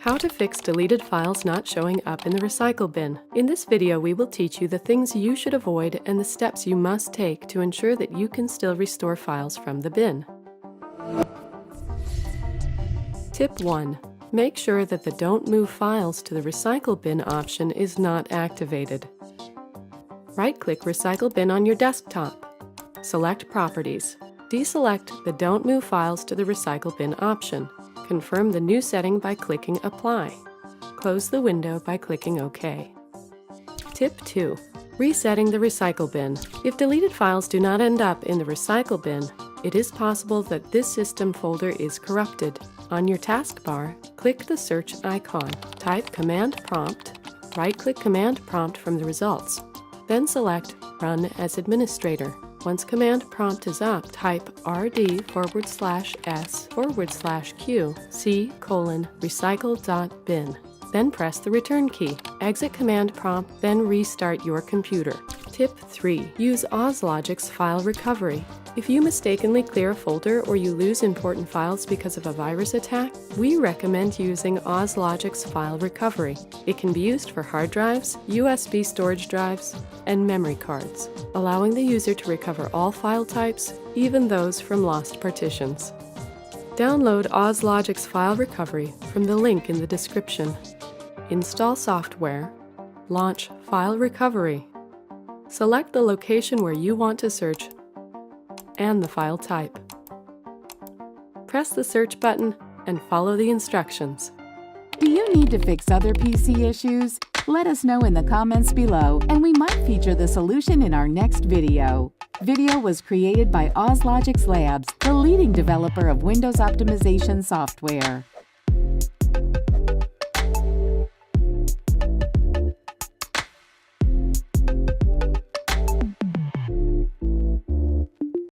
How to fix deleted files not showing up in the recycle bin. In this video, we will teach you the things you should avoid and the steps you must take to ensure that you can still restore files from the bin. Tip 1. Make sure that the Don't Move Files to the Recycle Bin option is not activated. Right-click Recycle Bin on your desktop. Select Properties. Deselect the Don't Move Files to the Recycle Bin option. Confirm the new setting by clicking Apply. Close the window by clicking OK. Tip 2. Resetting the recycle bin. If deleted files do not end up in the recycle bin, it is possible that this system folder is corrupted. On your taskbar, click the search icon. Type Command Prompt. Right-click Command Prompt from the results. Then select Run as Administrator. Once Command Prompt is up, type rd/s/q/recycle.bin. Then press the return key. Exit Command Prompt, then restart your computer. Tip 3. Use Auslogics File Recovery. If you mistakenly clear a folder or you lose important files because of a virus attack, we recommend using Ozlogix File Recovery. It can be used for hard drives, USB storage drives, and memory cards, allowing the user to recover all file types, even those from lost partitions. Download Ozlogix File Recovery from the link in the description. Install software. Launch File Recovery. Select the location where you want to search and the file type. Press the search button and follow the instructions. Do you need to fix other PC issues? Let us know in the comments below, and we might feature the solution in our next video. Video was created by Ozlogix Labs, the leading developer of Windows optimization software.